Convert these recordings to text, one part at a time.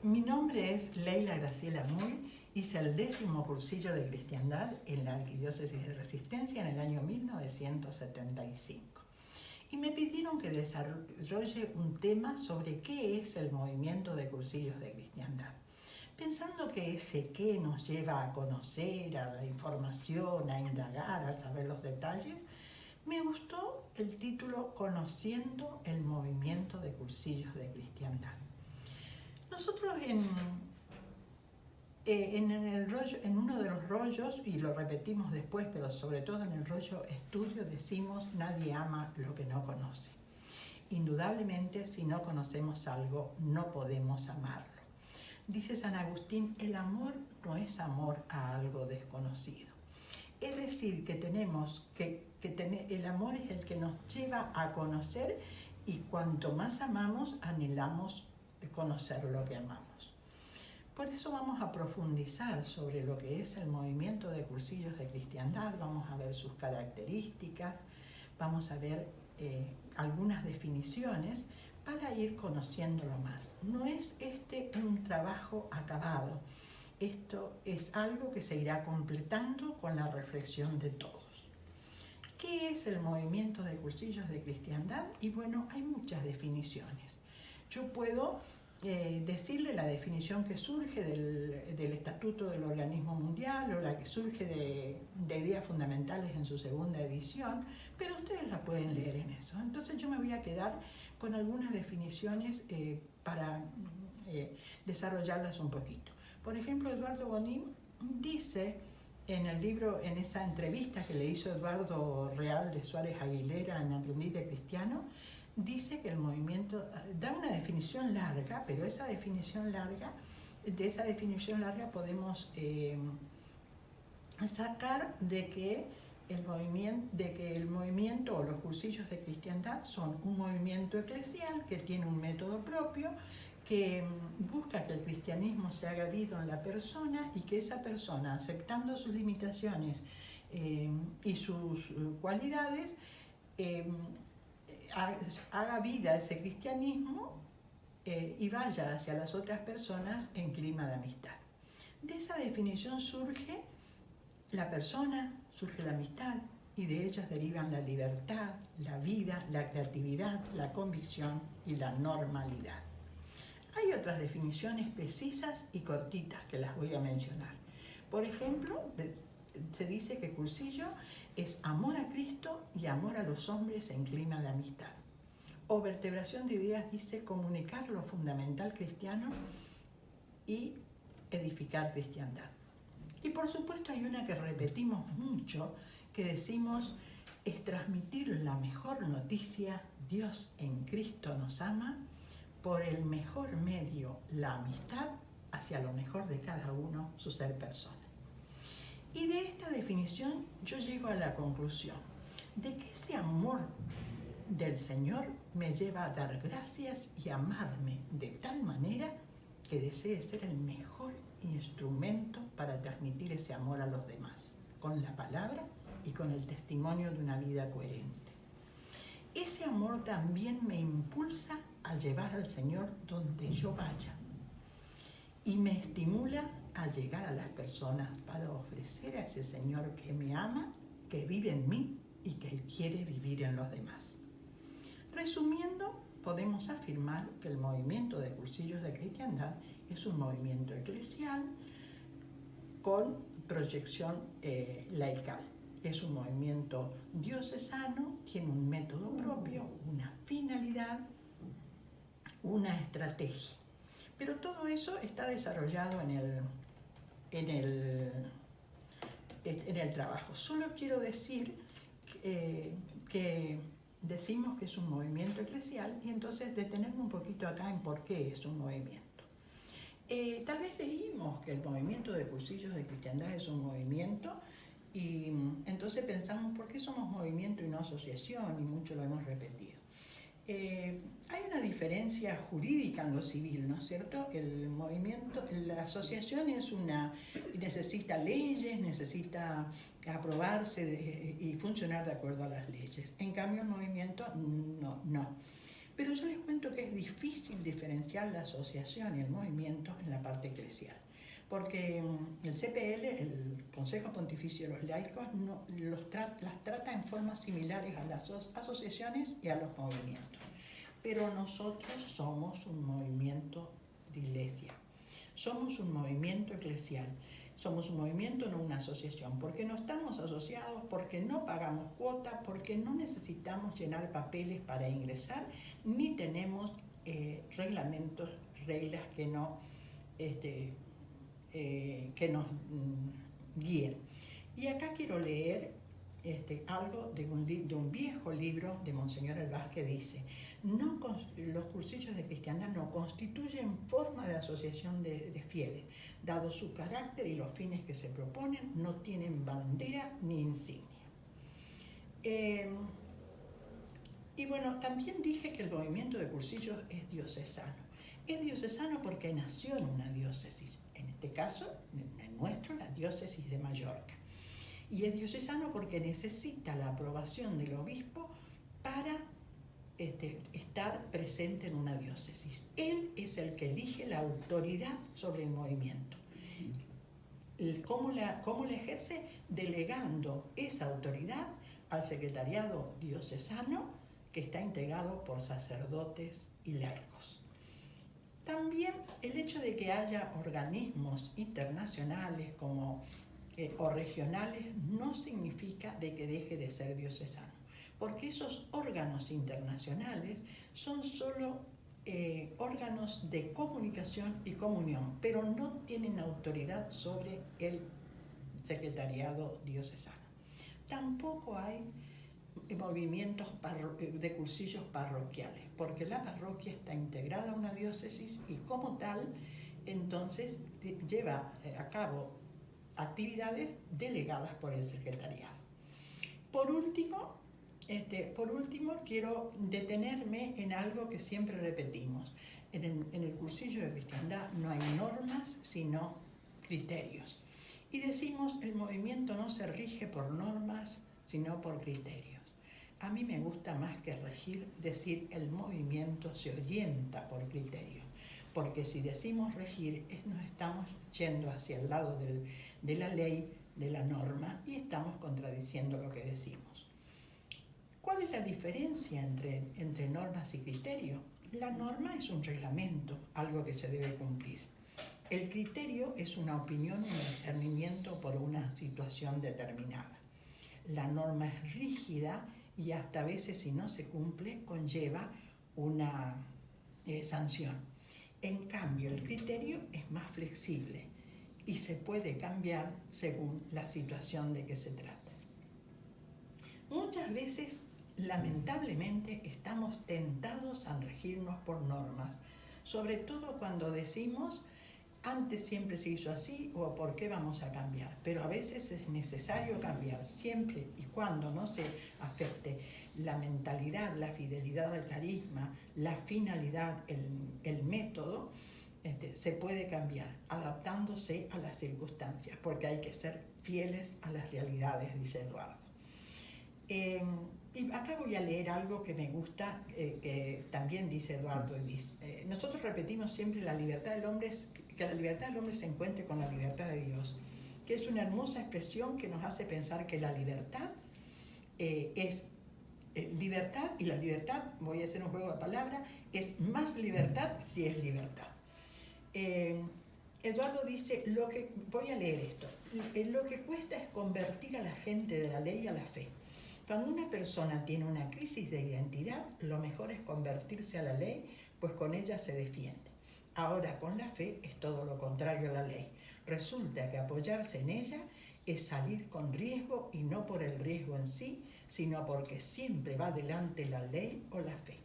Mi nombre es Leila Graciela Muy, hice el 10º cursillo de cristiandad en la Arquidiócesis de Resistencia en el año 1975. Y me pidieron que desarrolle un tema sobre qué es el movimiento de cursillos de cristiandad. Pensando que ese qué nos lleva a conocer, a la información, a indagar, a saber los detalles, me gustó el título Conociendo el movimiento de cursillos de cristiandad. Nosotros en uno de los rollos, y lo repetimos después, pero sobre todo en el rollo estudio, decimos: nadie ama lo que no conoce. Indudablemente, si no conocemos algo, no podemos amarlo. Dice San Agustín: el amor no es amor a algo desconocido. Es decir, que tenemos el amor es el que nos lleva a conocer, y cuanto más amamos, anhelamos conocer lo que amamos. Por eso vamos a profundizar sobre lo que es el movimiento de cursillos de cristiandad, vamos a ver sus características, vamos a ver algunas definiciones para ir conociéndolo más. No es un trabajo acabado, esto es algo que se irá completando con la reflexión de todos. ¿Qué es el movimiento de cursillos de cristiandad? Y bueno, hay muchas definiciones. Yo puedo decirle la definición que surge del Estatuto del Organismo Mundial o la que surge de Ideas Fundamentales en su segunda edición, pero ustedes la pueden leer en eso. Entonces yo me voy a quedar con algunas definiciones para desarrollarlas un poquito. Por ejemplo, Eduardo Bonin dice en el libro, en esa entrevista que le hizo Eduardo Real de Suárez Aguilera en Aprendiz de Cristiano, dice que el movimiento da una definición larga, pero de esa definición larga podemos sacar de que el movimiento o los cursillos de cristiandad son un movimiento eclesial que tiene un método propio, que busca que el cristianismo se haga vida en la persona y que esa persona, aceptando sus limitaciones y sus cualidades, haga vida ese cristianismo y vaya hacia las otras personas en clima de amistad. De esa definición surge la persona, surge la amistad, y de ellas derivan la libertad, la vida, la creatividad, la convicción y la normalidad. Hay otras definiciones precisas y cortitas que las voy a mencionar. Por ejemplo, se dice que cursillo es amor a Cristo y amor a los hombres en clima de amistad. O vertebración de ideas dice comunicar lo fundamental cristiano y edificar cristiandad. Y por supuesto hay una que repetimos mucho, que decimos es transmitir la mejor noticia: Dios en Cristo nos ama, por el mejor medio, la amistad, hacia lo mejor de cada uno, su ser persona. Y de esta definición yo llego a la conclusión de que ese amor del Señor me lleva a dar gracias y amarme de tal manera que desee ser el mejor instrumento para transmitir ese amor a los demás, con la palabra y con el testimonio de una vida coherente. Ese amor también me impulsa a llevar al Señor donde yo vaya y me estimula a llegar a las personas para ofrecer a ese Señor que me ama, que vive en mí y que quiere vivir en los demás. Resumiendo, podemos afirmar que el movimiento de cursillos de cristiandad es un movimiento eclesial con proyección laical. Es un movimiento diocesano, tiene un método propio, una finalidad, una estrategia. Pero todo eso está desarrollado en el trabajo. Solo quiero decir que decimos que es un movimiento eclesial, y entonces detenerme un poquito acá en por qué es un movimiento. Tal vez leímos que el movimiento de cursillos de cristiandad es un movimiento, y entonces pensamos, ¿por qué somos movimiento y no asociación? Y mucho lo hemos repetido. Hay una diferencia jurídica en lo civil, ¿no es cierto? El movimiento, la asociación necesita leyes, necesita aprobarse y funcionar de acuerdo a las leyes. En cambio, el movimiento no. Pero yo les cuento que es difícil diferenciar la asociación y el movimiento en la parte eclesial, porque el CPL, el Consejo Pontificio de los Laicos, las trata en formas similares a las asociaciones y a los movimientos. Pero nosotros somos un movimiento de iglesia, somos un movimiento eclesial, somos un movimiento, no una asociación, porque no estamos asociados, porque no pagamos cuota, porque no necesitamos llenar papeles para ingresar, ni tenemos reglamentos, reglas que nos guíen. Y acá quiero leer algo de un viejo libro de Monseñor Hervás que dice: los cursillos de cristiandad no constituyen forma de asociación de fieles, dado su carácter y los fines que se proponen, no tienen bandera ni insignia. Y bueno, también dije que el movimiento de cursillos es diocesano. Es diocesano porque nació en una diócesis, en este caso, en nuestro, la diócesis de Mallorca. Y es diocesano porque necesita la aprobación del obispo para estar presente en una diócesis. Él es el que elige la autoridad sobre el movimiento. ¿Cómo la ejerce? Delegando esa autoridad al secretariado diocesano, que está integrado por sacerdotes y laicos. También el hecho de que haya organismos internacionales o regionales no significa de que deje de ser diocesano, porque esos órganos internacionales son solo órganos de comunicación y comunión, pero no tienen autoridad sobre el secretariado diocesano. Tampoco hay movimientos de cursillos parroquiales, porque la parroquia está integrada a una diócesis y como tal, entonces lleva a cabo actividades delegadas por el secretariado. Por último, quiero detenerme en algo que siempre repetimos. En el cursillo de cristiandad no hay normas, sino criterios. Y decimos, el movimiento no se rige por normas, sino por criterios. A mí me gusta más que regir, decir el movimiento se orienta por criterios. Porque si decimos regir, nos estamos yendo hacia el lado de la ley, de la norma, y estamos contradiciendo lo que decimos. ¿Cuál es la diferencia entre normas y criterios? La norma es un reglamento, algo que se debe cumplir. El criterio es una opinión, un discernimiento por una situación determinada. La norma es rígida y hasta a veces, si no se cumple, conlleva una sanción. En cambio, el criterio es más flexible y se puede cambiar según la situación de que se trate. Muchas veces, lamentablemente, estamos tentados a regirnos por normas, sobre todo cuando decimos antes siempre se hizo así o por qué vamos a cambiar. Pero a veces es necesario cambiar, siempre y cuando no se afecte la mentalidad, la fidelidad al carisma, la finalidad, el método, se puede cambiar, adaptándose a las circunstancias, porque hay que ser fieles a las realidades, dice Eduardo. Y acá voy a leer algo que me gusta, que también dice Eduardo. Nosotros repetimos siempre que la libertad del hombre se encuentre con la libertad de Dios, que es una hermosa expresión que nos hace pensar que la libertad es libertad, y la libertad, voy a hacer un juego de palabras, es más libertad si es libertad. Eduardo dice, voy a leer esto, lo que cuesta es convertir a la gente de la ley a la fe. Cuando una persona tiene una crisis de identidad, lo mejor es convertirse a la ley, pues con ella se defiende. Ahora, con la fe es todo lo contrario a la ley. Resulta que apoyarse en ella es salir con riesgo, y no por el riesgo en sí, sino porque siempre va delante la ley o la fe.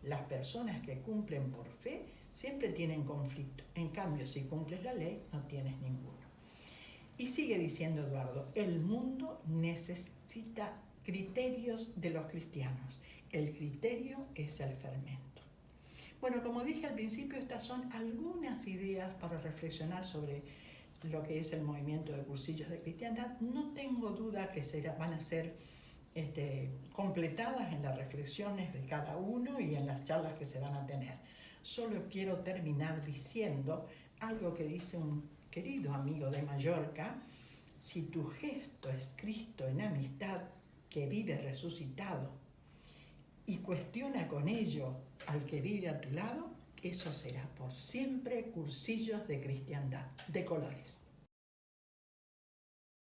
Las personas que cumplen por fe siempre tienen conflicto. En cambio, si cumples la ley, no tienes ninguno. Y sigue diciendo Eduardo, el mundo necesita criterios de los cristianos. El criterio es el fermento. Bueno, como dije al principio, estas son algunas ideas para reflexionar sobre lo que es el movimiento de cursillos de cristiandad. No tengo duda que van a ser completadas en las reflexiones de cada uno y en las charlas que se van a tener. Solo quiero terminar diciendo algo que dice un querido amigo de Mallorca: si tu gesto es Cristo en amistad, que vive resucitado, y cuestiona con ello al que vive a tu lado, eso será por siempre cursillos de cristiandad, de colores.